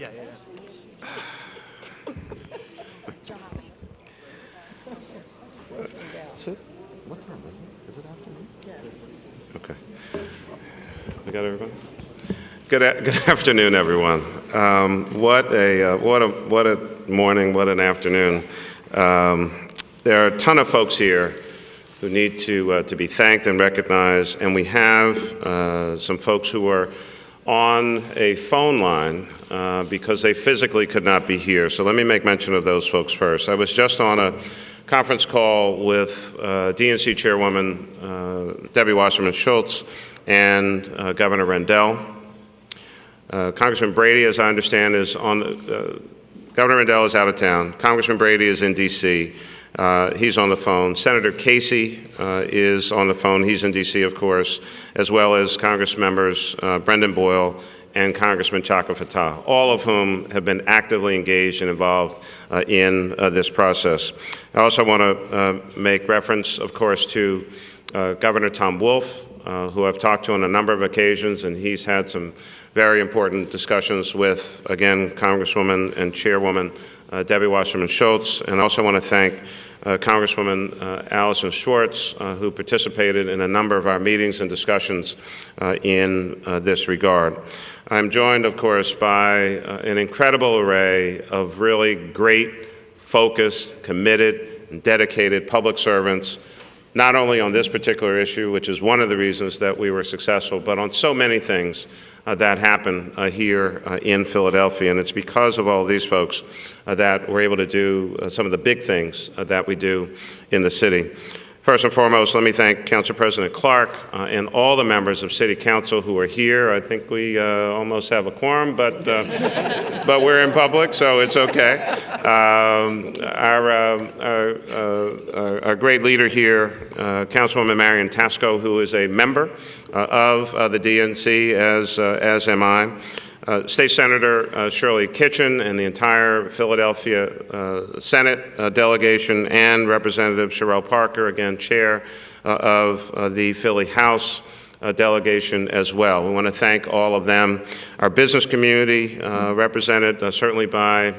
What time is it? Is it afternoon? Okay. We got everybody? Good afternoon, everyone. What a morning, what an afternoon. There are a ton of folks here who need to be thanked and recognized, and we have some folks who are on a phone line because they physically could not be here. So let me make mention of those folks first. I was just on a conference call with DNC Chairwoman Debbie Wasserman Schultz and Governor Rendell. Congressman Brady, as I understand, is on Governor Rendell is out of town. Congressman Brady is in D.C. He's on the phone. Senator Casey is on the phone. He's in D.C., of course, as well as Congress members Brendan Boyle and Congressman Fattah, all of whom have been actively engaged and involved in this process. I also want to make reference, of course, to Governor Tom Wolf, who I've talked to on a number of occasions, and he's had some very important discussions with, again, Congresswoman and Chairwoman Debbie Wasserman Schultz. And I also want to thank Congresswoman Allison Schwartz, who participated in a number of our meetings and discussions in this regard. I'm joined, of course, by an incredible array of really great, focused, committed, and dedicated public servants, not only on this particular issue, which is one of the reasons that we were successful, but on so many things that happen here in Philadelphia. And it's because of all these folks that we're able to do some of the big things that we do in the city. First and foremost, let me thank Council President Clark and all the members of City Council who are here. I think we almost have a quorum, but we're in public, so it's okay. Our great leader here, Councilwoman Marion Tasco, who is a member of the DNC, as am I. State Senator Shirley Kitchen and the entire Philadelphia Senate delegation, and Representative Sherelle Parker, again, chair of the Philly House delegation as well. We want to thank all of them. Our business community, represented certainly by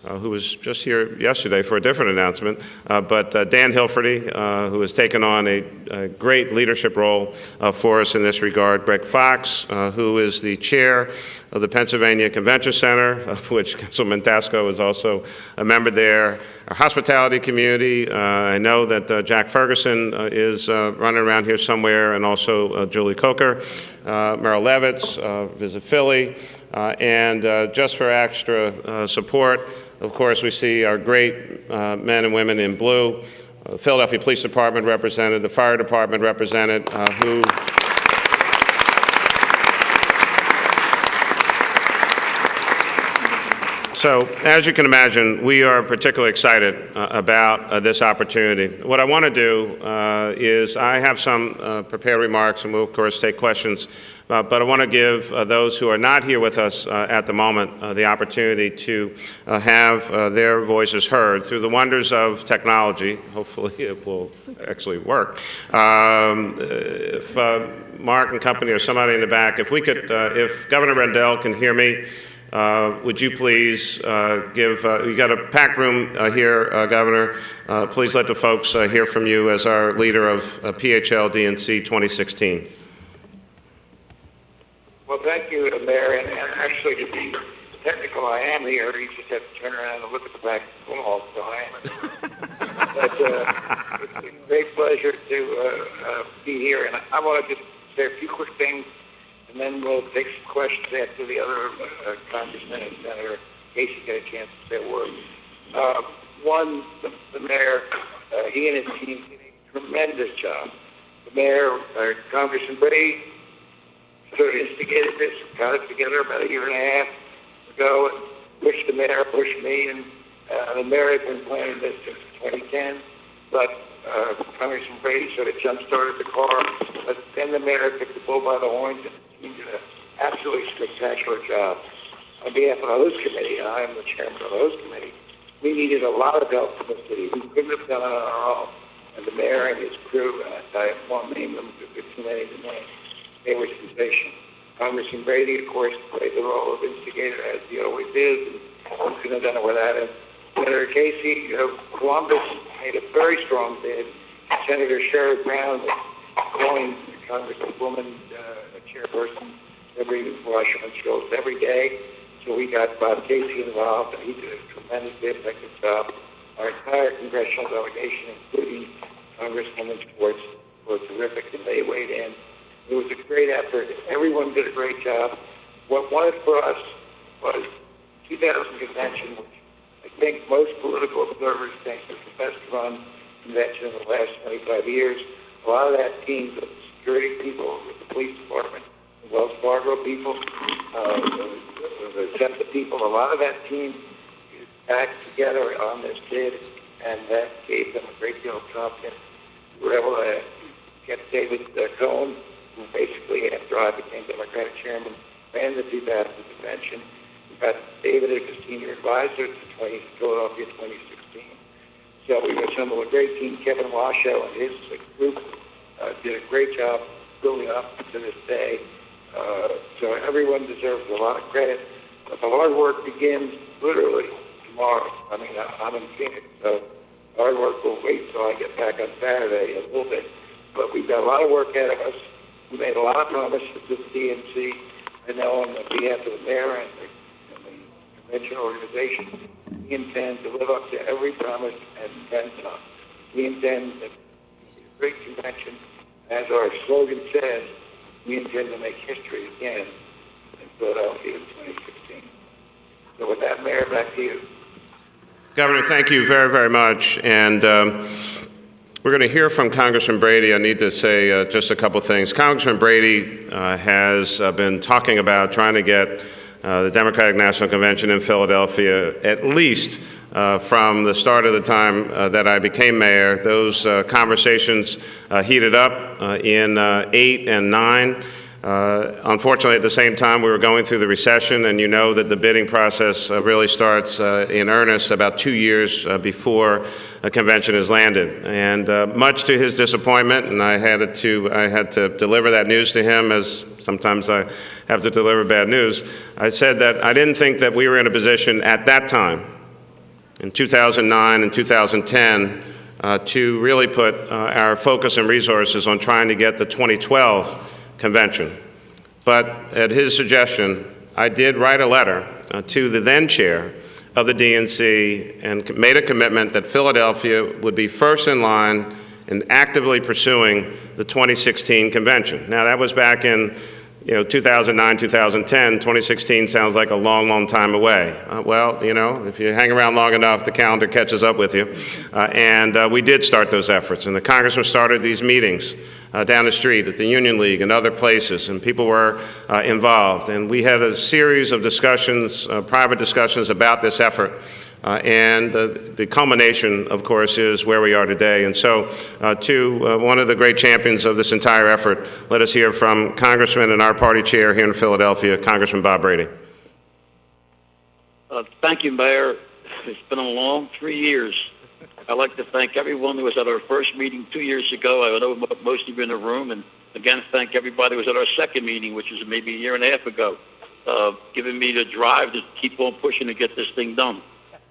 who was just here yesterday for a different announcement, but Dan Hilferty, who has taken on a great leadership role for us in this regard. Greg Fox, who is the chair of the Pennsylvania Convention Center, of which Councilman Tasco is also a member there. Our hospitality community, I know that Jack Ferguson is running around here somewhere, and also Julie Coker, Merrill Levitz, Visit Philly, and just for extra support, of course, we see our great men and women in blue, Philadelphia Police Department represented, the Fire Department represented, who So, as you can imagine, we are particularly excited about this opportunity. What I want to do is I have some prepared remarks, and we'll, of course, take questions. But I want to give those who are not here with us at the moment the opportunity to have their voices heard through the wonders of technology. Hopefully it will actually work. If Mark and company or somebody in the back, if we could, if Governor Rendell can hear me, would you please give, you got a packed room here, Governor. Please let the folks hear from you as our leader of PHL DNC 2016. Well, thank you, Mayor. And actually, to be technical, I am here. You just have to turn around and look at the back of the wall, so I am. But it's a great pleasure to be here. And I want to just say a few quick things, and then we'll take some questions after the other Congressman and Senator Casey get a chance to say a word. One, the Mayor, he and his team did a tremendous job. The Mayor, Congressman Brady, sort of instigated this, got it together about a year and a half ago, and pushed the Mayor, pushed me, and the Mayor had been planning this since 2010, but Congressman Brady sort of jump-started the car, but then the Mayor took the bull by the horns and he did an absolutely spectacular job. On behalf of the Host Committee, and I am the chairman of the Host Committee, we needed a lot of help from the city. We couldn't have done it on our own. And the Mayor and his crew, I won't name them because there's too many to name, they were sensational. Congressman Brady, of course, played the role of instigator, as he always is, and we couldn't have done it without him. Senator Casey of Columbus made a very strong bid. Senator Sherrod Brown calling Congresswoman chairperson every Wasserman Schultz every day. So we got Bob Casey involved, and he did a tremendously effective job. Our entire congressional delegation, including Congresswoman Schultz, was terrific, and they weighed in. It was a great effort. Everyone did a great job. What won it for us was 2000 convention, which I think most political observers think is the best run convention in the last 25 years. A lot of that team, the security people, the police department, the Wells Fargo people, the SEPTA people, a lot of that team is back together on this bid, and that gave them a great deal of confidence. We were able to get David Cohen, who basically, after I became Democratic chairman, ran the 2000 convention. We got David as a senior advisor to Philadelphia 2016. So we assembled a great team. Kevin Washo and his group did a great job building up to this day. So everyone deserves a lot of credit. But the hard work begins literally tomorrow. I mean, I'm in Phoenix, so hard work will wait till I get back on Saturday a little bit. But we've got a lot of work ahead of us. We made a lot of promises to the DNC. I know on behalf of the mayor and the convention organization, we intend to live up to every promise and then some. We intend to be a great convention. As our slogan says, we intend to make history again in Philadelphia in 2016. So with that, Mayor, back to you. Governor, thank you very, very much. And we're going to hear from Congressman Brady. I need to say just a couple things. Congressman Brady has been talking about trying to get the Democratic National Convention in Philadelphia, at least from the start of the time that I became mayor. Those conversations heated up in 8 and 9. Unfortunately, at the same time, we were going through the recession, and you know that the bidding process really starts in earnest about 2 years before a convention is landed. And much to his disappointment, and I had to deliver that news to him, as sometimes I have to deliver bad news. I said that I didn't think that we were in a position at that time, in 2009 and 2010, to really put our focus and resources on trying to get the 2012 convention. But at his suggestion, I did write a letter to the then chair of the DNC and made a commitment that Philadelphia would be first in line in actively pursuing the 2016 convention. Now, that was back in 2009, 2010. 2016 sounds like a long, long time away. Well, if you hang around long enough, the calendar catches up with you. And we did start those efforts. And the congressman started these meetings down the street at the Union League and other places, and people were involved. And we had a series of discussions, private discussions about this effort. And the culmination, of course, is where we are today. And so, to one of the great champions of this entire effort, let us hear from Congressman and our party chair here in Philadelphia, Congressman Bob Brady. Thank you, Mayor. It's been a long 3 years. I'd like to thank everyone who was at our first meeting 2 years ago. I know most of you in the room. And again, thank everybody who was at our second meeting, which was maybe a year and a half ago, giving me the drive to keep on pushing to get this thing done.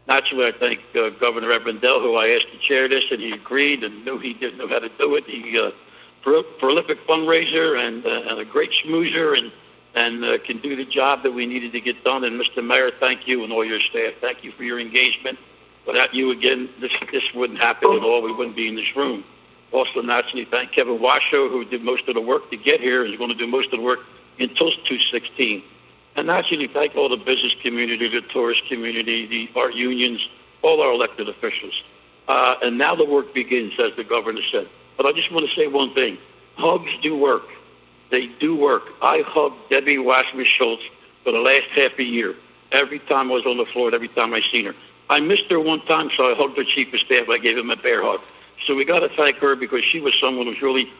Naturally, I thank Governor Evandel, who I asked to chair this, and he agreed and knew he didn't know how to do it. He prolific fundraiser and a great schmoozer and can do the job that we needed to get done. And Mr. Mayor, thank you and all your staff. Thank you for your engagement. Without you, again, this wouldn't happen at all. We wouldn't be in this room. Also, naturally, thank Kevin Washo, who did most of the work to get here and is going to do most of the work until 2016. And naturally, thank all the business community, the tourist community, our unions, all our elected officials. And now the work begins, as the governor said. But I just want to say one thing. Hugs do work. They do work. I hugged Debbie Wasserman Schultz for the last half a year, every time I was on the floor and every time I seen her. I missed her one time, so I hugged her chief of staff. I gave him a bear hug. So we got to thank her because she was someone who was really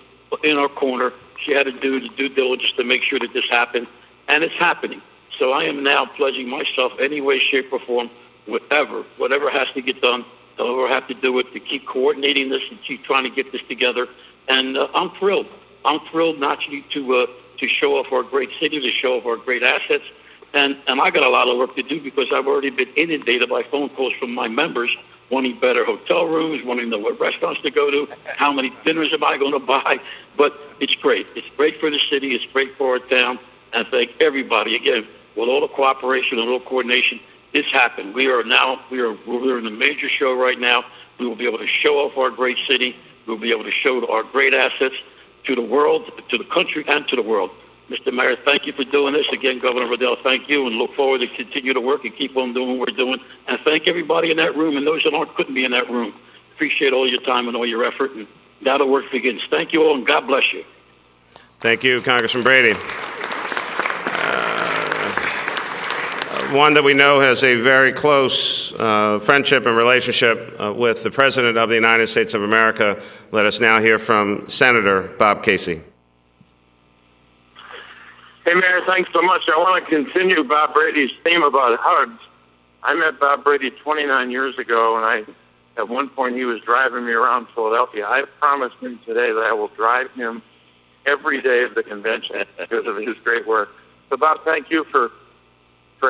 in our corner. She had to do the due diligence to make sure that this happened, and it's happening. So I am now pledging myself any way, shape, or form, whatever has to get done, however I have to do it, to keep coordinating this and keep trying to get this together. And I'm thrilled. I'm thrilled naturally to to show off our great city, to show off our great assets. And I got a lot of work to do because I've already been inundated by phone calls from my members wanting better hotel rooms, wanting to know what restaurants to go to, how many dinners am I going to buy. But it's great. It's great for the city. It's great for our town. And I thank everybody, again, with all the cooperation and all the coordination, this happened. We're in a major show right now. We will be able to show off our great city. We'll be able to show our great assets to the world, to the country, and to the world. Mr. Mayor, thank you for doing this. Again, Governor Riddell, thank you, and look forward to continue to work and keep on doing what we're doing. And thank everybody in that room and those that couldn't be in that room. Appreciate all your time and all your effort, and that'll work begins. Thank you all, and God bless you. Thank you, Congressman Brady. One that we know has a very close friendship and relationship with the President of the United States of America. Let us now hear from Senator Bob Casey. Hey, Mayor, thanks so much. I want to continue Bob Brady's theme about hugs. I met Bob Brady 29 years ago, and at one point he was driving me around Philadelphia. I promised him today that I will drive him every day of the convention because of his great work. So, Bob, thank you for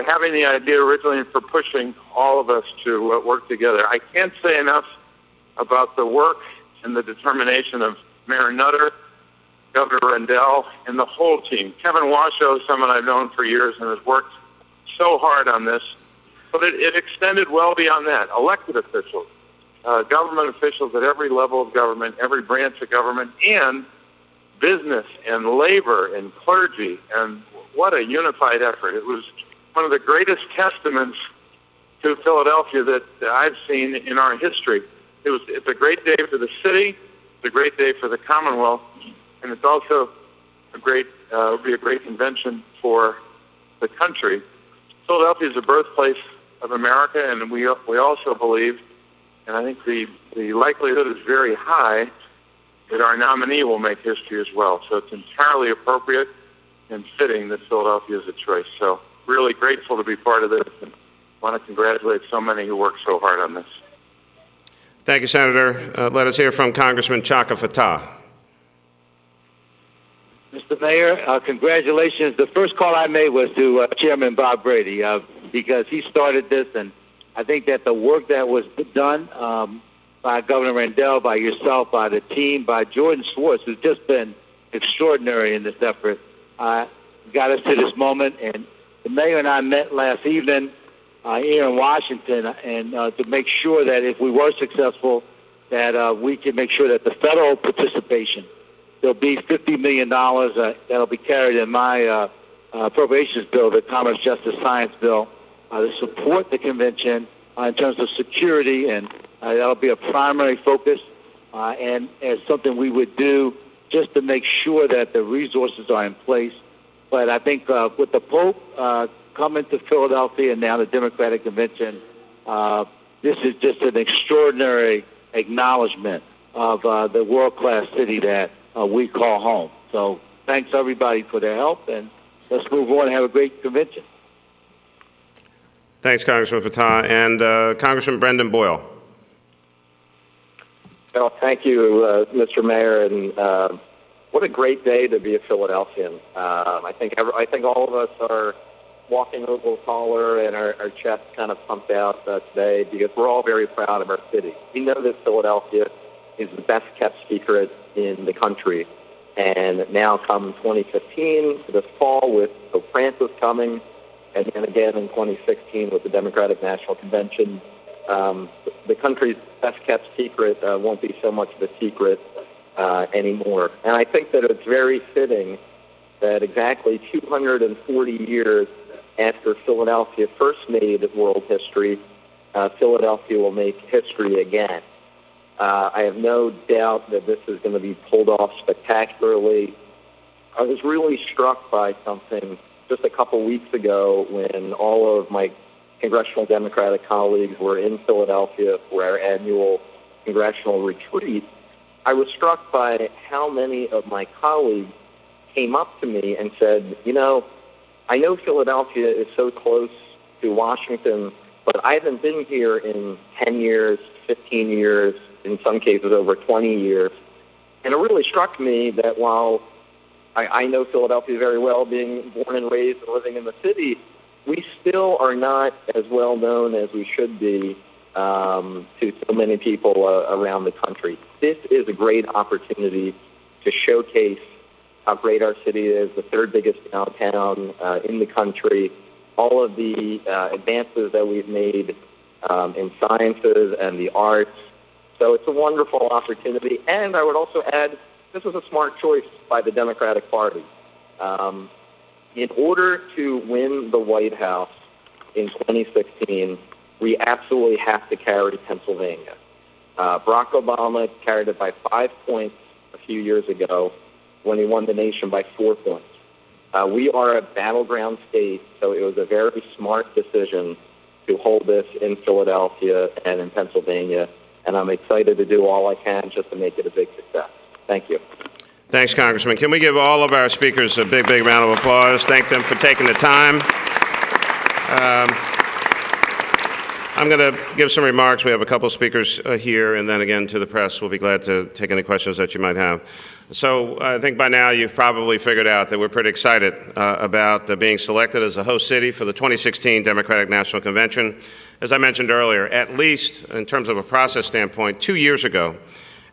having the idea originally and for pushing all of us to work together. I can't say enough about the work and the determination of Mayor Nutter, Governor Rendell, and the whole team. Kevin Washo is someone I've known for years and has worked so hard on this. But it extended well beyond that. Elected officials, government officials at every level of government, every branch of government, and business and labor and clergy. And what a unified effort. It was one of the greatest testaments to Philadelphia that I've seen in our history. It's a great day for the city. It's a great day for the Commonwealth. And it's also will be a great convention for the country. Philadelphia is the birthplace of America, and we also believe, and I think the likelihood is very high, that our nominee will make history as well. So it's entirely appropriate and fitting that Philadelphia is a choice. So really grateful to be part of this, and want to congratulate so many who worked so hard on this. Thank you, Senator. Let us hear from Congressman Fattah. Mr. Mayor, congratulations. The first call I made was to Chairman Bob Brady because he started this, and I think that the work that was done by Governor Rendell, by yourself, by the team, by Jordan Schwartz, who's just been extraordinary in this effort, got us to this moment. And the mayor and I met last evening here in Washington and to make sure that if we were successful, that we can make sure that the federal participation, there'll be $50 million that'll be carried in my appropriations bill, the Commerce, Justice, Science bill, to support the convention in terms of security, and that'll be a primary focus and as something we would do just to make sure that the resources are in place. But I think with the Pope coming to Philadelphia and now the Democratic Convention, this is just an extraordinary acknowledgement of the world-class city that we call home. So thanks everybody for their help, and let's move on and have a great convention. Thanks, Congressman Fattah. And Congressman Brendan Boyle. Well, thank you, Mr. Mayor, and what a great day to be a Philadelphian. I think all of us are walking over the collar and our chests kind of pumped out today because we're all very proud of our city. We know that Philadelphia is the best kept secret in the country. And now come 2015, this fall with Pope Francis coming, and then again in 2016 with the Democratic National Convention, the country's best kept secret won't be so much of a secret anymore. And I think that it's very fitting that exactly 240 years after Philadelphia first made world history, Philadelphia will make history again. I have no doubt that this is going to be pulled off spectacularly. I was really struck by something just a couple weeks ago when all of my congressional Democratic colleagues were in Philadelphia for our annual congressional retreat. I was struck by how many of my colleagues came up to me and said, you know, I know Philadelphia is so close to Washington, but I haven't been here in 10 years, 15 years, in some cases over 20 years. And it really struck me that while I know Philadelphia very well, being born and raised and living in the city. We still are not as well known as we should be to so many people around the country. This is a great opportunity to showcase how great our city is, the third biggest downtown in the country, all of the advances that we've made in sciences and the arts. So it's a wonderful opportunity. And I would also add, this was a smart choice by the Democratic Party. In order to win the White House in 2016, we absolutely have to carry Pennsylvania. Barack Obama carried it by 5 points a few years ago when he won the nation by 4 points. We are a battleground state, so it was a very smart decision to hold this in Philadelphia and in Pennsylvania, and I'm excited to do all I can just to make it a big success. Thank you. Thanks, Congressman. Can we give all of our speakers a big, big round of applause? Thank them for taking the time. I'm going to give some remarks. We have a couple speakers here, and then again to the press. We'll be glad to take any questions that you might have. So I think by now you've probably figured out that we're pretty excited about being selected as a host city for the 2016 Democratic National Convention. As I mentioned earlier, at least in terms of a process standpoint, 2 years ago,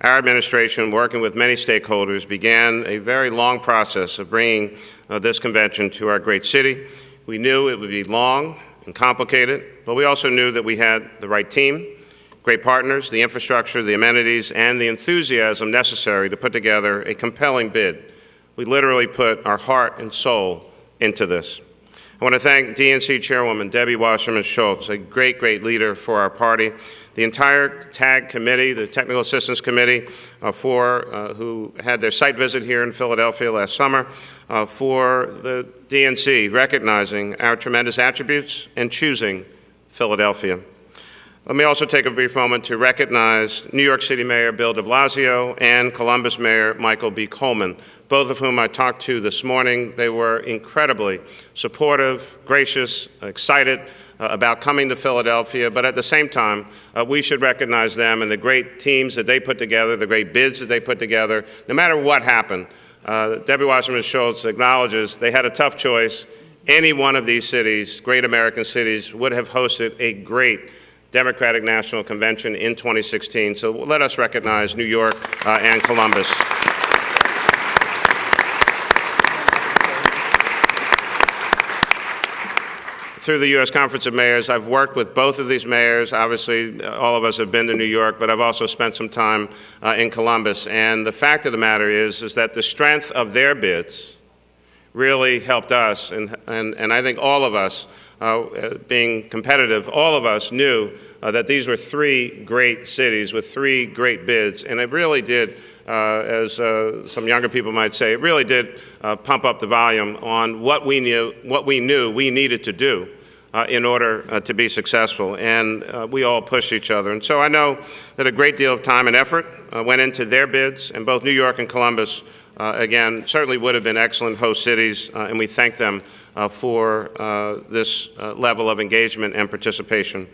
our administration, working with many stakeholders, began a very long process of bringing this convention to our great city. We knew it would be long and complicated, but we also knew that we had the right team, great partners, the infrastructure, the amenities, and the enthusiasm necessary to put together a compelling bid. We literally put our heart and soul into this. I want to thank DNC Chairwoman Debbie Wasserman Schultz, a great, great leader for our party, the entire TAG committee, the Technical Assistance Committee, who had their site visit here in Philadelphia last summer, for the DNC recognizing our tremendous attributes and choosing Philadelphia. Let me also take a brief moment to recognize New York City Mayor Bill de Blasio and Columbus Mayor Michael B. Coleman, both of whom I talked to this morning. They were incredibly supportive, gracious, excited about coming to Philadelphia, but at the same time, we should recognize them and the great teams that they put together, the great bids that they put together. No matter what happened, Debbie Wasserman Schultz acknowledges they had a tough choice. Any one of these cities, great American cities, would have hosted a great Democratic National Convention in 2016. So let us recognize New York and Columbus. Through the U.S. Conference of Mayors, I've worked with both of these mayors. Obviously, all of us have been to New York, but I've also spent some time in Columbus. And the fact of the matter is that the strength of their bids really helped us. And I think all of us, being competitive, all of us knew that these were three great cities with three great bids. And it really did, as some younger people might say, it really did pump up the volume on what we knew we needed to do in order to be successful. And we all pushed each other. And so I know that a great deal of time and effort went into their bids, and both New York and Columbus, again, certainly would have been excellent host cities, and we thank them for this level of engagement and participation.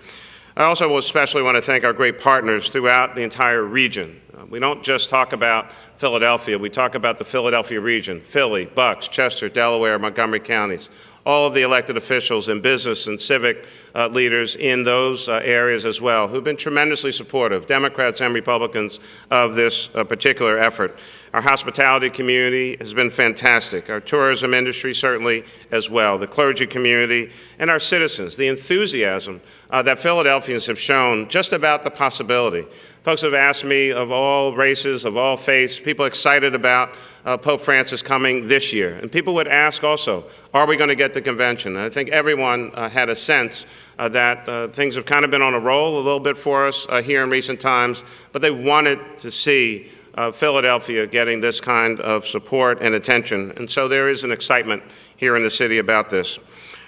I also especially want to thank our great partners throughout the entire region. We don't just talk about Philadelphia, we talk about the Philadelphia region, Philly, Bucks, Chester, Delaware, Montgomery counties, all of the elected officials and business and civic leaders in those areas as well, who've been tremendously supportive, Democrats and Republicans, of this particular effort. Our hospitality community has been fantastic. Our tourism industry certainly as well. The clergy community and our citizens, the enthusiasm that Philadelphians have shown just about the possibility. Folks have asked me of all races, of all faiths, people excited about Pope Francis coming this year. And people would ask also, are we going to get the convention? And I think everyone had a sense that things have kind of been on a roll a little bit for us here in recent times, but they wanted to see Philadelphia getting this kind of support and attention. And so there is an excitement here in the city about this.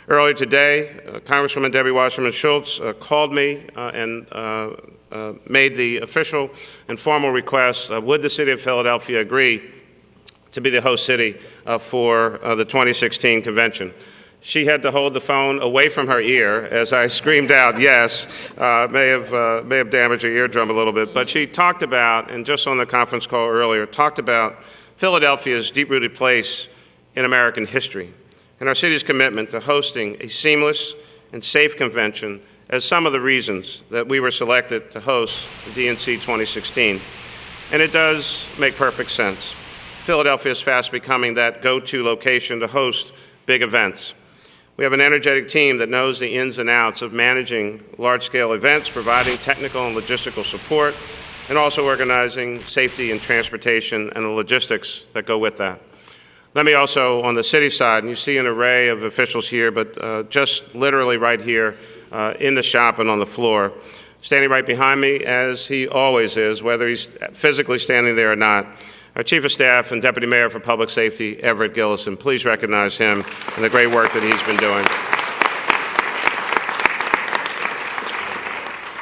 Earlier today, Congresswoman Debbie Wasserman Schultz called me and made the official and formal request, would the city of Philadelphia agree to be the host city for the 2016 convention? She had to hold the phone away from her ear as I screamed out yes. May have damaged her eardrum a little bit, but she talked about, and just on the conference call earlier, talked about Philadelphia's deep-rooted place in American history and our city's commitment to hosting a seamless and safe convention as some of the reasons that we were selected to host the DNC 2016. And it does make perfect sense. Philadelphia is fast becoming that go-to location to host big events. We have an energetic team that knows the ins and outs of managing large-scale events, providing technical and logistical support, and also organizing safety and transportation and the logistics that go with that. Let me also, on the city side, and you see an array of officials here, but just literally right here in the shop and on the floor, standing right behind me, as he always is, whether he's physically standing there or not, our Chief of Staff and Deputy Mayor for Public Safety, Everett Gillison. Please recognize him and the great work that he's been doing.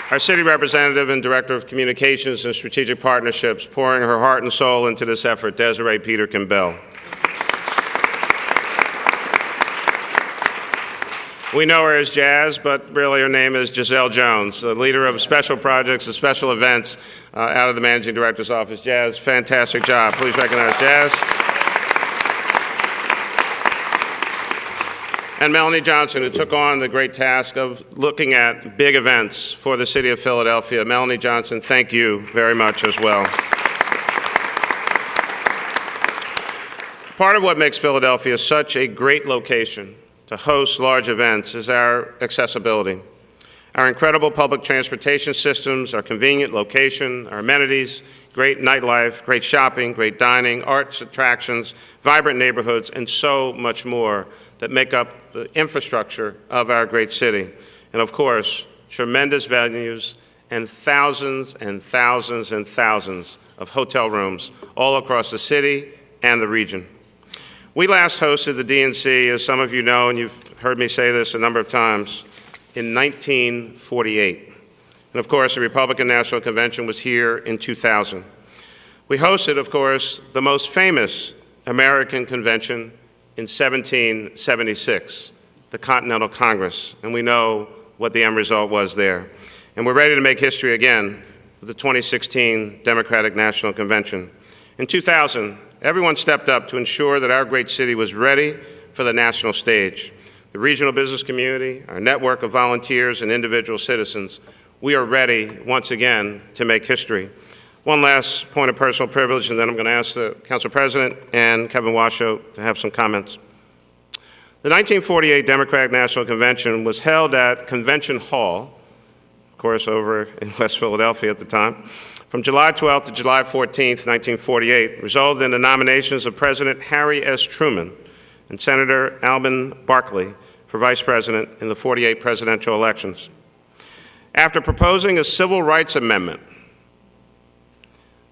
Our City Representative and Director of Communications and Strategic Partnerships, pouring her heart and soul into this effort, Desiree Peterkin-Bell. We know her as Jazz, but really her name is Giselle Jones, the leader of special projects and special events out of the Managing Director's office. Jazz, fantastic job. Please recognize Jazz. And Melanie Johnson, who took on the great task of looking at big events for the city of Philadelphia. Melanie Johnson, thank you very much as well. Part of what makes Philadelphia such a great location to host large events is our accessibility. Our incredible public transportation systems, our convenient location, our amenities, great nightlife, great shopping, great dining, arts attractions, vibrant neighborhoods, and so much more that make up the infrastructure of our great city. And of course, tremendous venues and thousands and thousands and thousands of hotel rooms all across the city and the region. We last hosted the DNC, as some of you know, and you've heard me say this a number of times, in 1948. And of course, the Republican National Convention was here in 2000. We hosted, of course, the most famous American convention in 1776, the Continental Congress, and we know what the end result was there. And we're ready to make history again with the 2016 Democratic National Convention. In 2000, everyone stepped up to ensure that our great city was ready for the national stage. The regional business community, our network of volunteers and individual citizens, we are ready once again to make history. One last point of personal privilege, and then I'm going to ask the Council President and Kevin Washo to have some comments. The 1948 Democratic National Convention was held at Convention Hall, of course over in West Philadelphia at the time, from July 12th to July 14th, 1948, resulted in the nominations of President Harry S. Truman and Senator Alben Barkley for Vice President in the 48 presidential elections. After proposing a civil rights amendment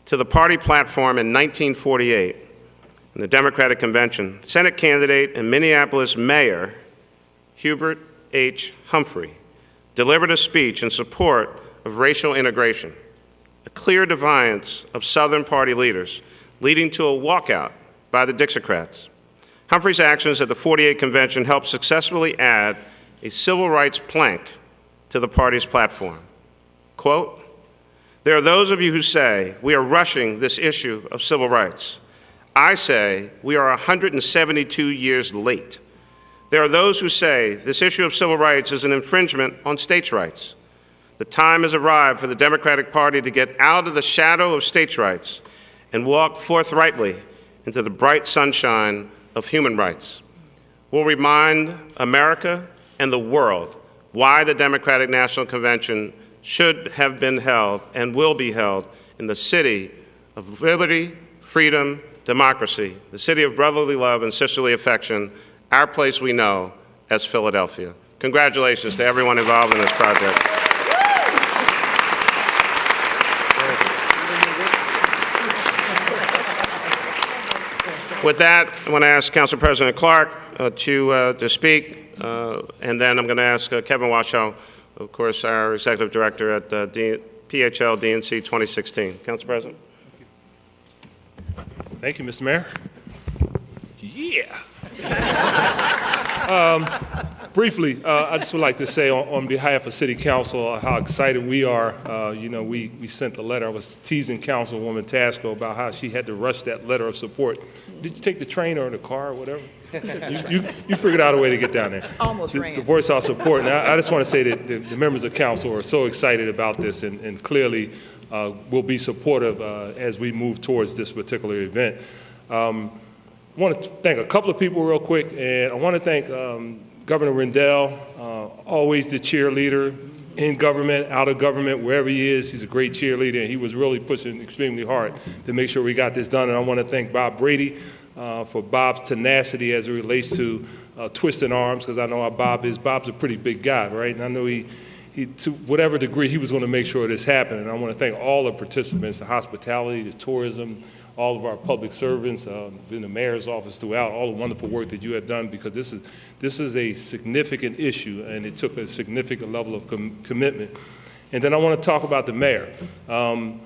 to the party platform in 1948 in the Democratic Convention, Senate candidate and Minneapolis Mayor Hubert H. Humphrey delivered a speech in support of racial integration, a clear defiance of Southern party leaders, leading to a walkout by the Dixiecrats. Humphrey's actions at the 48 convention helped successfully add a civil rights plank to the party's platform. Quote, "There are those of you who say we are rushing this issue of civil rights. I say we are 172 years late. There are those who say this issue of civil rights is an infringement on states' rights. The time has arrived for the Democratic Party to get out of the shadow of states' rights and walk forthrightly into the bright sunshine of human rights. We'll remind America and the world why the Democratic National Convention should have been held and will be held in the city of liberty, freedom, democracy, the city of brotherly love and sisterly affection, our place we know as Philadelphia." Congratulations to everyone involved in this project. With that, I want to ask Council President Clark to speak, and then I'm going to ask Kevin Washo, of course, our Executive Director at PHL DNC 2016. Council President. Thank you, Mr. Mayor. Yeah. Briefly, I just would like to say on behalf of City Council how excited we are. We sent a letter. I was teasing Councilwoman Tasco about how she had to rush that letter of support. Did you take the train or the car or whatever? You figured out a way to get down there. Almost ran. To voice our support. And I just want to say that the members of council are so excited about this and clearly will be supportive as we move towards this particular event. I want to thank a couple of people real quick, and I want to thank Governor Rendell, always the cheerleader in government, out of government, wherever he is. He's a great cheerleader, and he was really pushing extremely hard to make sure we got this done. And I want to thank Bob Brady for Bob's tenacity as it relates to twisting arms, because I know how Bob is. Bob's a pretty big guy, right? And I know he to whatever degree, he was going to make sure this happened. And I want to thank all the participants, the hospitality, the tourism, all of our public servants in the mayor's office throughout, all the wonderful work that you have done, because this is a significant issue, and it took a significant level of commitment. And then I want to talk about the mayor. On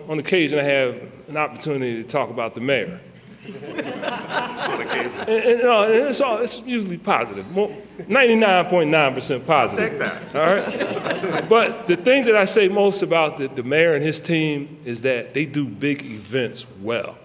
occasion I have an opportunity to talk about the mayor. On occasion. And it's usually positive, 99.9% positive. I'll take that. All right? But the thing that I say most about the mayor and his team is that they do big events well.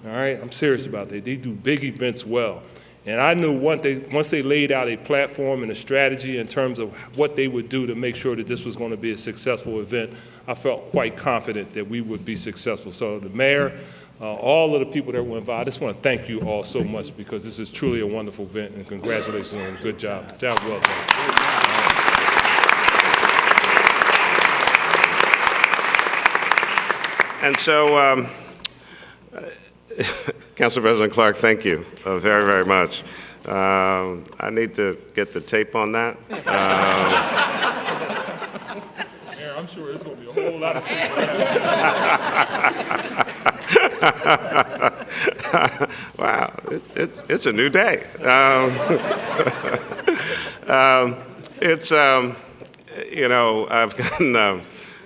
All right? I'm serious about that. They do big events well. And I knew once they laid out a platform and a strategy in terms of what they would do to make sure that this was going to be a successful event, I felt quite confident that we would be successful. So the mayor, all of the people that were involved, I just want to thank you all so much, because this is truly a wonderful event, and congratulations on a good job. Job well done. And so, Council President Clark, thank you very, very much. I need to get the tape on that. Mayor, I'm sure it's going to be a whole lot of tape. Wow, it's a new day.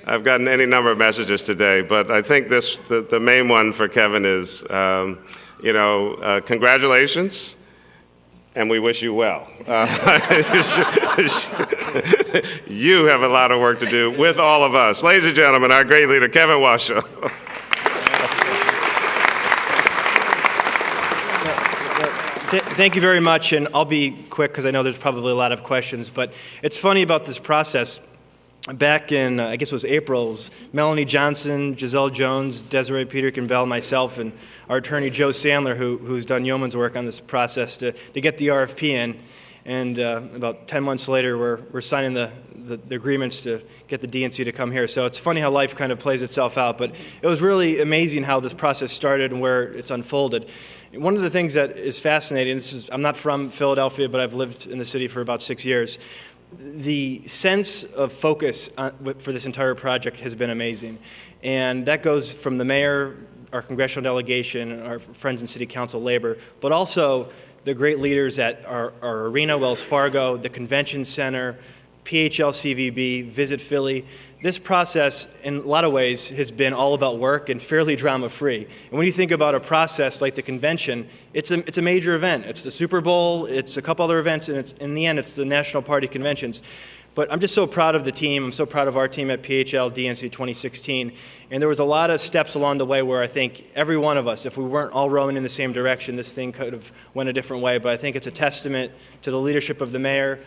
I've gotten any number of messages today, but I think the main one for Kevin is, congratulations, and we wish you well. You have a lot of work to do with all of us. Ladies and gentlemen, our great leader, Kevin Washo. Thank you very much, and I'll be quick because I know there's probably a lot of questions, but it's funny about this process. Back in, I guess it was April, it was Melanie Johnson, Giselle Jones, Desiree Peterkin Bell, myself, and our attorney Joe Sandler, who's done yeoman's work on this process to get the RFP in. And about 10 months later, we're signing the agreements to get the DNC to come here. So it's funny how life kind of plays itself out. But it was really amazing how this process started and where it's unfolded. One of the things that is fascinating, I'm not from Philadelphia, but I've lived in the city for about 6 years. The sense of focus for this entire project has been amazing. And that goes from the mayor, our congressional delegation, our friends in City Council labor, but also the great leaders at our arena, Wells Fargo, the Convention Center, PHL CVB, Visit Philly. This process, in a lot of ways, has been all about work and fairly drama-free. And when you think about a process like the convention, it's a major event. It's the Super Bowl, it's a couple other events, and in the end, it's the national party conventions. But I'm just so proud of the team. I'm so proud of our team at PHL DNC 2016. And there was a lot of steps along the way where I think every one of us, if we weren't all rowing in the same direction, this thing could have went a different way. But I think it's a testament to the leadership of the mayor,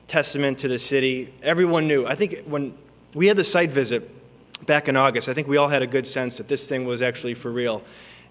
testament to the city. Everyone knew. I think when we had the site visit back in August, I think we all had a good sense that this thing was actually for real.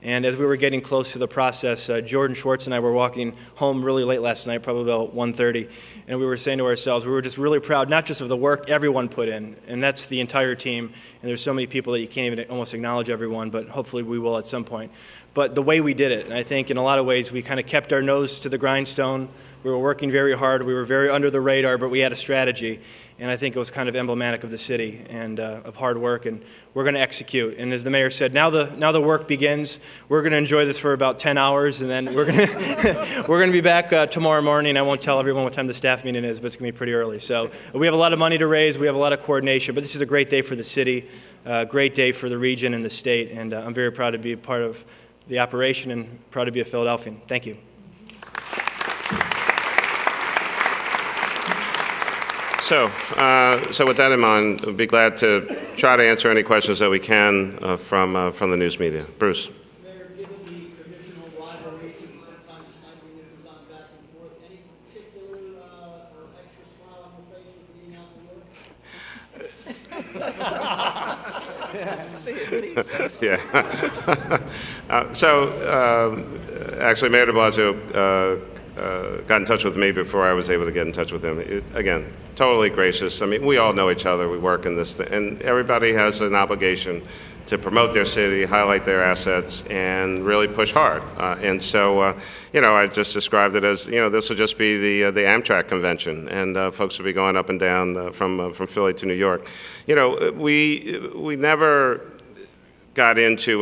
And as we were getting close to the process, Jordan Schwartz and I were walking home really late last night, probably about 1:30, and we were saying to ourselves, we were just really proud, not just of the work everyone put in, and that's the entire team, and there's so many people that you can't even almost acknowledge everyone, but hopefully we will at some point. But the way we did it, and I think in a lot of ways we kind of kept our nose to the grindstone. We were working very hard. We were very under the radar, but we had a strategy. And I think it was kind of emblematic of the city and of hard work. And we're going to execute. And as the mayor said, now the work begins. We're going to enjoy this for about 10 hours, and then we're going to be back tomorrow morning. I won't tell everyone what time the staff meeting is, but it's going to be pretty early. So we have a lot of money to raise. We have a lot of coordination. But this is a great day for the city, a great day for the region and the state. And I'm very proud to be a part of the operation and proud to be a Philadelphian. Thank you. So with that in mind, we'll be glad to try to answer any questions that we can from the news media. Bruce. Mayor, given the traditional rivalries and sometimes sniping that goes on back and forth, any particular extra smile on your face for being out in New York? Yeah. Actually, Mayor de Blasio got in touch with me before I was able to get in touch with him. Again, totally gracious. I mean, we all know each other. We work in this, and everybody has an obligation to promote their city, highlight their assets, and really push hard. And so, I just described it as, this will just be the Amtrak convention, and folks will be going up and down from Philly to New York. We never got into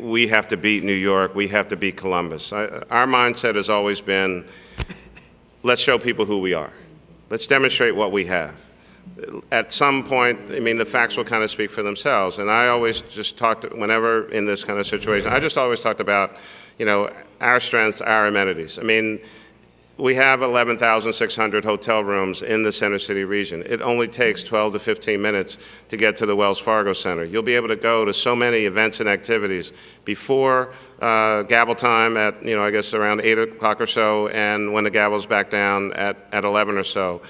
we have to beat New York, we have to beat Columbus. Our mindset has always been, let's show people who we are. Let's demonstrate what we have. At some point, the facts will kind of speak for themselves. And I always just whenever in this kind of situation, I just always talked about, our strengths, our amenities. We have 11,600 hotel rooms in the Center City region. It only takes 12 to 15 minutes to get to the Wells Fargo Center. You'll be able to go to so many events and activities before gavel time at, I guess around 8 o'clock or so, and when the gavel's back down at 11 or so.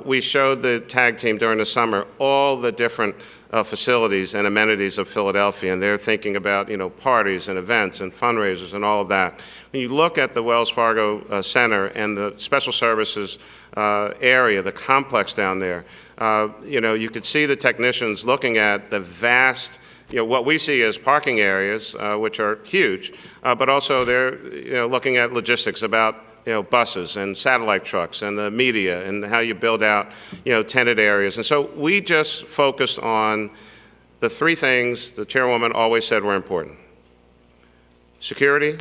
We showed the tag team during the summer all the different facilities and amenities of Philadelphia, and they're thinking about, parties and events and fundraisers and all of that. When you look at the Wells Fargo Center and the special services area, the complex down there, you could see the technicians looking at the vast, what we see as parking areas, which are huge, but also they're, looking at logistics about buses and satellite trucks and the media and how you build out, tented areas. And so we just focused on the three things the chairwoman always said were important: security,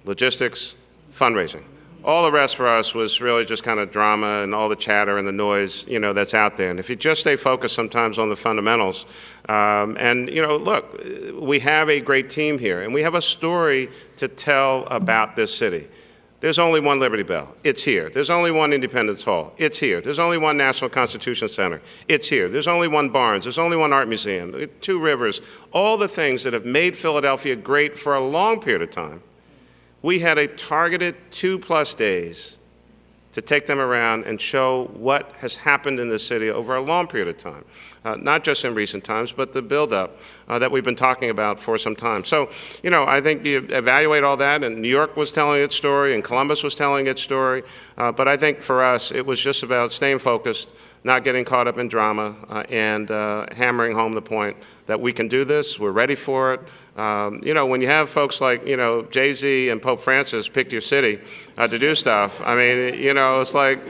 logistics, fundraising. All the rest for us was really just kind of drama and all the chatter and the noise, that's out there. And if you just stay focused sometimes on the fundamentals, look, we have a great team here, and we have a story to tell about this city. There's only one Liberty Bell. It's here. There's only one Independence Hall. It's here. There's only one National Constitution Center. It's here. There's only one Barnes. There's only one art museum. Two rivers. All the things that have made Philadelphia great for a long period of time. We had a targeted 2+ days to take them around and show what has happened in the city over a long period of time. Not just in recent times, but the buildup that we've been talking about for some time. So, I think you evaluate all that, and New York was telling its story, and Columbus was telling its story, but I think for us, it was just about staying focused, not getting caught up in drama, and hammering home the point that we can do this, we're ready for it. When you have folks like, Jay-Z and Pope Francis pick your city to do stuff, it's like,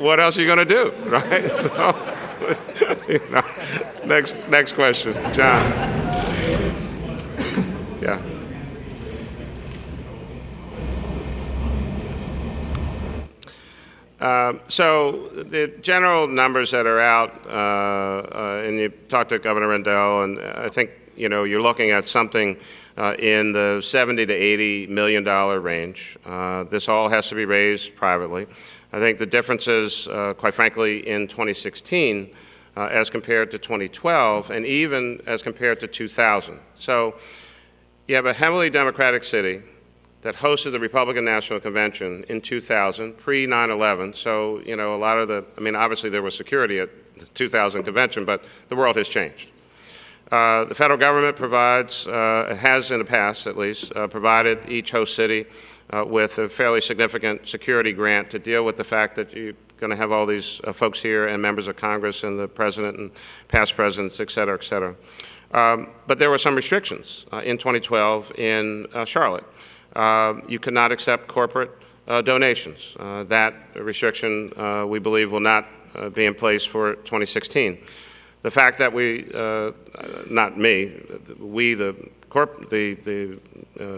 what else are you going to do, right? So, next question, John. Yeah. So the general numbers that are out, and you talked to Governor Rendell, and I think, you're looking at something in the $70 to $80 million range. This all has to be raised privately. I think the differences, quite frankly, in 2016 as compared to 2012, and even as compared to 2000. So you have a heavily Democratic city that hosted the Republican National Convention in 2000, pre-9/11. So, a lot of obviously there was security at the 2000 convention, but the world has changed. The federal government provides, has in the past at least, provided each host city with a fairly significant security grant to deal with the fact that you're going to have all these folks here and members of Congress and the president and past presidents, et cetera, et cetera. But there were some restrictions in 2012 in Charlotte. You could not accept corporate donations. That restriction, we believe, will not be in place for 2016. The fact that we, not me, we, the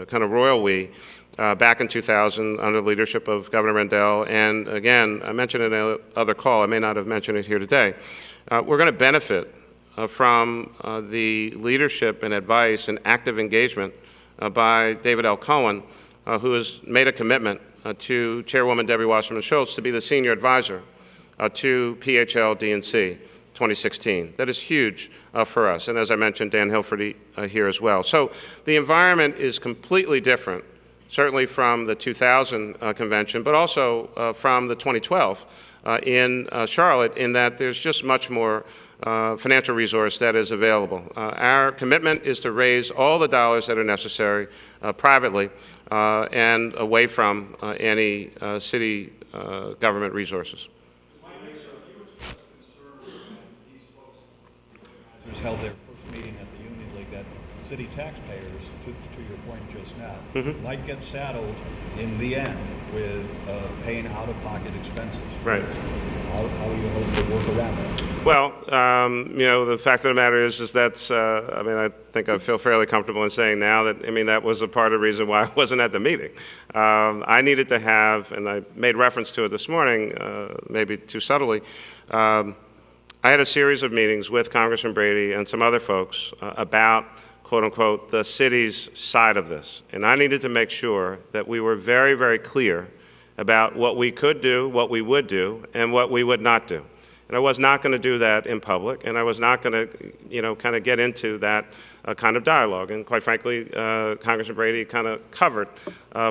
kind of royal we, back in 2000 under the leadership of Governor Rendell, and again, I mentioned it in another call, I may not have mentioned it here today, we're going to benefit from the leadership and advice and active engagement by David L. Cohen, who has made a commitment to Chairwoman Debbie Wasserman Schultz to be the senior advisor to PHL DNC 2016. That is huge for us. And as I mentioned, Dan Hilferty here as well. So the environment is completely different, certainly from the 2000 convention, but also from the 2012 in Charlotte, in that there's just much more financial resource that is available. Our commitment is to raise all the dollars that are necessary privately and away from any city government resources. Held their first meeting at the Union League that city taxpayers, to your point just now, might get saddled in the end with paying out-of-pocket expenses. Right. How do you hope to work around that? Well, you know, the fact of the matter is that's, I mean, I think I feel fairly comfortable in saying now that, I mean, that was a part of the reason why I wasn't at the meeting. I needed to have, and I made reference to it this morning, maybe too subtly, I had a series of meetings with Congressman Brady and some other folks about, quote unquote, the city's side of this. And I needed to make sure that we were very, very clear about what we could do, what we would do, and what we would not do. And I was not going to do that in public, and I was not going to, you know, kind of get into that kind of dialogue. And quite frankly, Congressman Brady kind of covered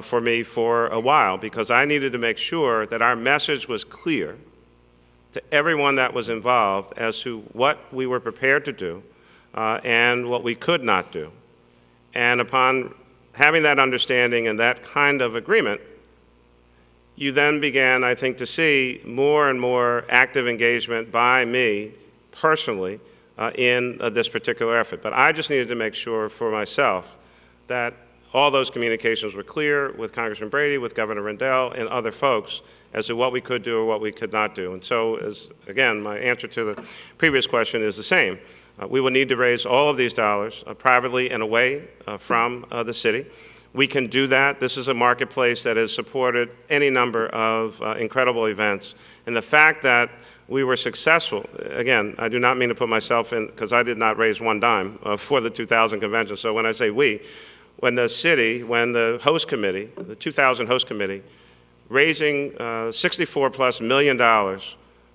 for me for a while, because I needed to make sure that our message was clear to everyone that was involved as to what we were prepared to do and what we could not do. And upon having that understanding and that kind of agreement, you then began, I think, to see more and more active engagement by me personally in this particular effort. But I just needed to make sure for myself that all those communications were clear with Congressman Brady, with Governor Rendell, and other folks as to what we could do or what we could not do. And so, as again, my answer to the previous question is the same. We will need to raise all of these dollars privately and away from the city. We can do that. This is a marketplace that has supported any number of incredible events. And the fact that we were successful, again, I do not mean to put myself in, because I did not raise one dime for the 2000 convention. So when I say we, when the city, when the host committee, the 2000 host committee, raising $64+ million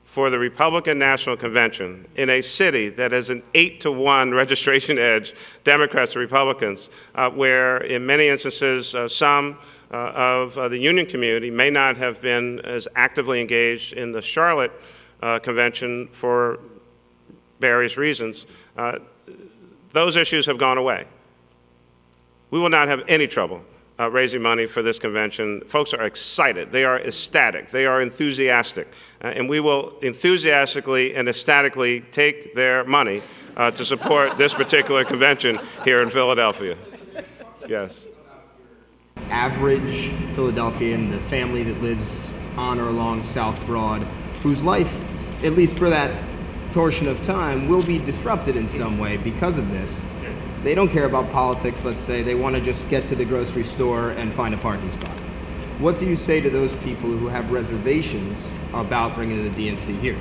for the Republican National Convention in a city that has an 8-to-1 registration edge, Democrats to Republicans, where in many instances some of the union community may not have been as actively engaged in the Charlotte convention for various reasons. Those issues have gone away. We will not have any trouble raising money for this convention. Folks are excited. They are ecstatic. They are enthusiastic. And we will enthusiastically and ecstatically take their money to support this particular convention here in Philadelphia. Yes. Average Philadelphian, the family that lives on or along South Broad, whose life, at least for that portion of time, will be disrupted in some way because of this. They don't care about politics, let's say. They want to just get to the grocery store and find a parking spot. What do you say to those people who have reservations about bringing the DNC here?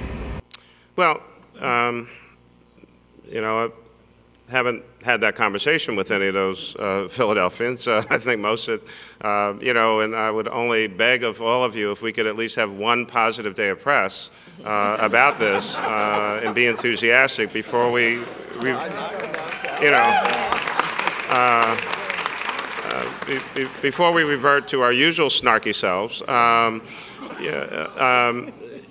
Well, you know, I haven't had that conversation with any of those Philadelphians. I think most of it, you know, and I would only beg of all of you if we could at least have one positive day of press about this and be enthusiastic before we you know, before we revert to our usual snarky selves.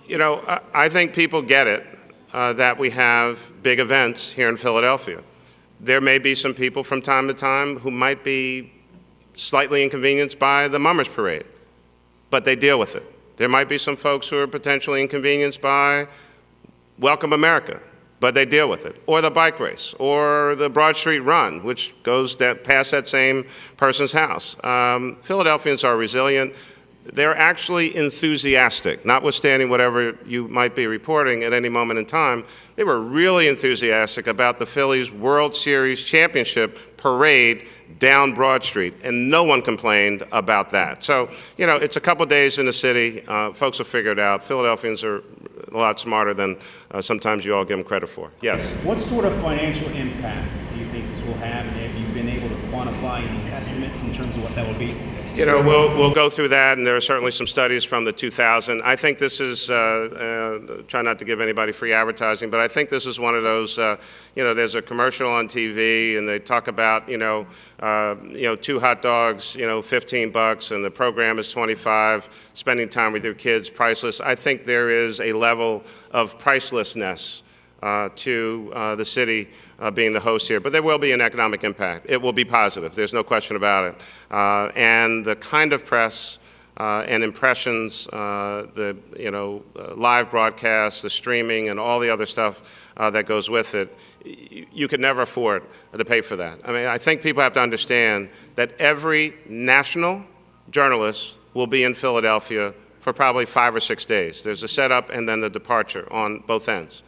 You know, I think people get it that we have big events here in Philadelphia. There may be some people from time to time who might be slightly inconvenienced by the Mummers Parade, but they deal with it. There might be some folks who are potentially inconvenienced by Welcome America, but they deal with it. Or the bike race, or the Broad Street Run, which goes past that same person's house. Philadelphians are resilient. They're actually enthusiastic, notwithstanding whatever you might be reporting at any moment in time. They were really enthusiastic about the Phillies World Series Championship parade down Broad Street, and no one complained about that. So, you know, it's a couple days in the city. Folks will figure it out. Philadelphians are a lot smarter than sometimes you all give them credit for. Yes? What sort of financial impact do you think this will have, and have you been able to quantify any estimates in terms of what that will be? You know, we'll go through that, and there are certainly some studies from the 2000. I think this is, try not to give anybody free advertising, but I think this is one of those, you know, there's a commercial on TV, and they talk about, you know, 2 hot dogs, you know, $15, and the program is $25, spending time with your kids, priceless. I think there is a level of pricelessness to the city being the host here. But there will be an economic impact. It will be positive. There's no question about it. And the kind of press and impressions, the live broadcasts, the streaming, and all the other stuff that goes with it, you could never afford to pay for that. I mean, I think people have to understand that every national journalist will be in Philadelphia for probably 5 or 6 days. There's a setup and then the departure on both ends.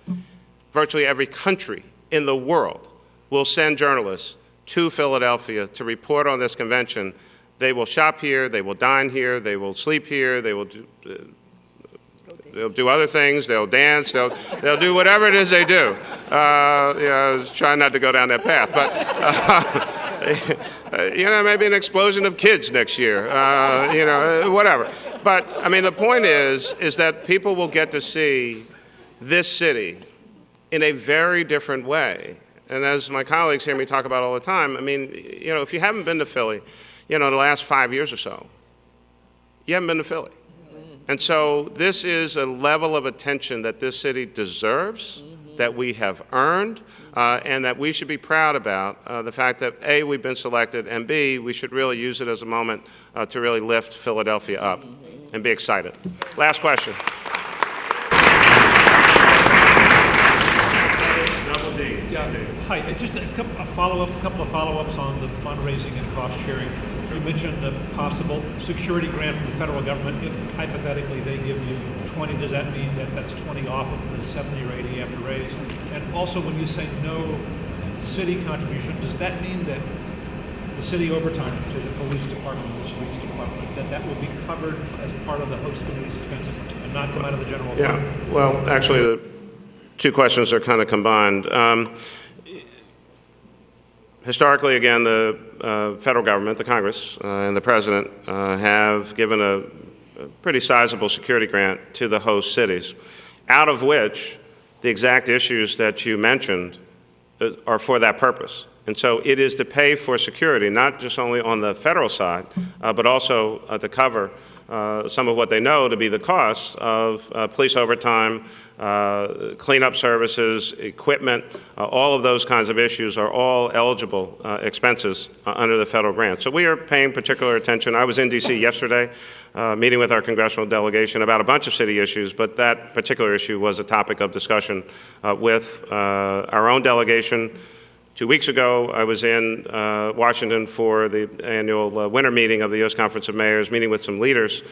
Virtually every country in the world will send journalists to Philadelphia to report on this convention. They will shop here, they will dine here, they will sleep here, they will do, they'll do other things, they'll dance, they'll do whatever it is they do. Try not to go down that path, but maybe an explosion of kids next year, whatever. But I mean, the point is that people will get to see this city in a very different way. And as my colleagues hear me talk about all the time, I mean, if you haven't been to Philly, the last 5 years or so, you haven't been to Philly. And so this is a level of attention that this city deserves, that we have earned, and that we should be proud about the fact that A, we've been selected, and B, we should really use it as a moment to really lift Philadelphia up and be excited. Last question. Hi, just a couple of follow-ups on the fundraising and cost sharing. You mentioned a possible security grant from the federal government. If hypothetically they give you 20, does that mean that that's 20 off of the 70 or 80 you have to raise? And also, when you say no city contribution, does that mean that the city overtime, so the police department, the streets department, that will be covered as part of the host committee's expenses and not come out of the general fund? Yeah, well, actually, the two questions are kind of combined. Historically, again, the federal government, the Congress, and the President have given a pretty sizable security grant to the host cities, out of which the exact issues that you mentioned are for that purpose. And so it is to pay for security, not just only on the federal side, but also to cover some of what they know to be the costs of police overtime, cleanup services, equipment, all of those kinds of issues are all eligible expenses under the federal grant. So we are paying particular attention. I was in D.C. yesterday meeting with our congressional delegation about a bunch of city issues, but that particular issue was a topic of discussion with our own delegation. 2 weeks ago, I was in Washington for the annual winter meeting of the U.S. Conference of Mayors, meeting with some leaders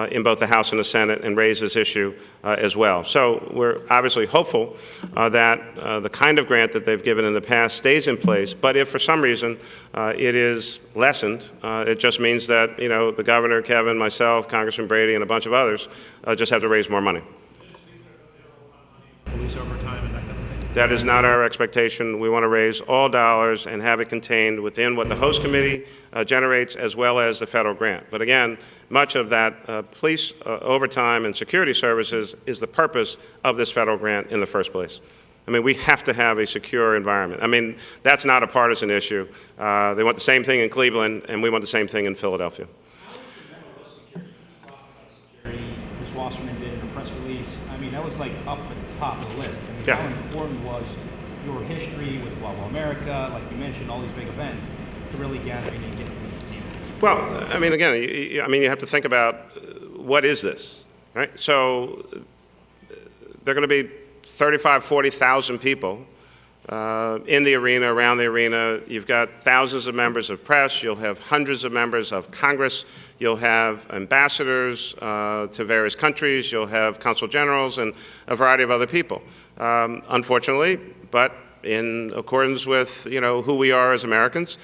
in both the House and the Senate, and raised this issue as well. So we're obviously hopeful that the kind of grant that they've given in the past stays in place, but if for some reason it is lessened, it just means that, the governor, Kevin, myself, Congressman Brady, and a bunch of others just have to raise more money. Police overtime and that kind of thing? That is not our expectation. We want to raise all dollars and have it contained within what the host committee generates, as well as the federal grant. But again, much of that police overtime and security services is the purpose of this federal grant in the first place. I mean, we have to have a secure environment. I mean, that's not a partisan issue. They want the same thing in Cleveland, and we want the same thing in Philadelphia. Ms. Wasserman did in a press release. I mean, that was like up at the top of the list. I mean, yeah. How important was your history with Washo America, like you mentioned, all these big events, to really gathering and getting these schemes? Well, I mean, again, you have to think about what is this, right? So there are going to be 35,000, 40,000 people in the arena, around the arena. You've got thousands of members of press. You'll have hundreds of members of Congress. You'll have ambassadors to various countries. You'll have consul generals and a variety of other people. Unfortunately, but in accordance with who we are as Americans,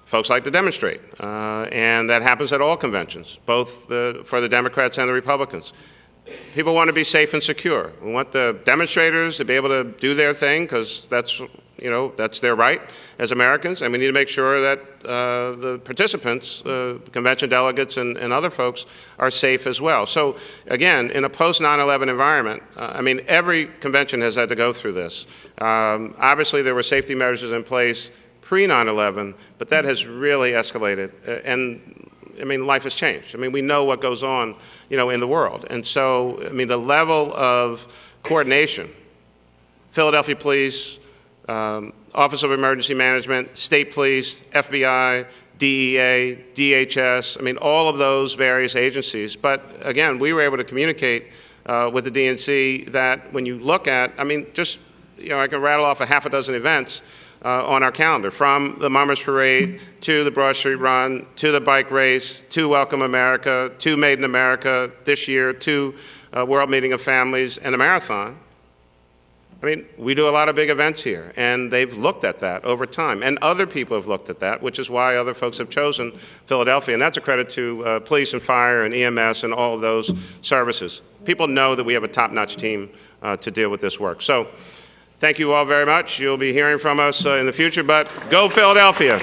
folks like to demonstrate, and that happens at all conventions, both for the Democrats and the Republicans. People want to be safe and secure. We want the demonstrators to be able to do their thing, because that's that's their right as Americans, and we need to make sure that the participants, convention delegates and other folks, are safe as well. So again, in a post-9/11 environment, every convention has had to go through this. Obviously, there were safety measures in place pre-9/11, but that has really escalated, and life has changed. We know what goes on, in the world, and so the level of coordination, Philadelphia Police, Office of Emergency Management, State Police, FBI, DEA, DHS, all of those various agencies. But again, we were able to communicate with the DNC that when you look at, I can rattle off a half a dozen events on our calendar, from the Mummers Parade to the Broad Street Run, to the bike race, to Welcome America, to Made in America this year, to World Meeting of Families, and a marathon. We do a lot of big events here, and they've looked at that over time, and other people have looked at that, which is why other folks have chosen Philadelphia, and that's a credit to police and fire and EMS and all of those services. People know that we have a top-notch team to deal with this work. So thank you all very much. You'll be hearing from us in the future, but go Philadelphia.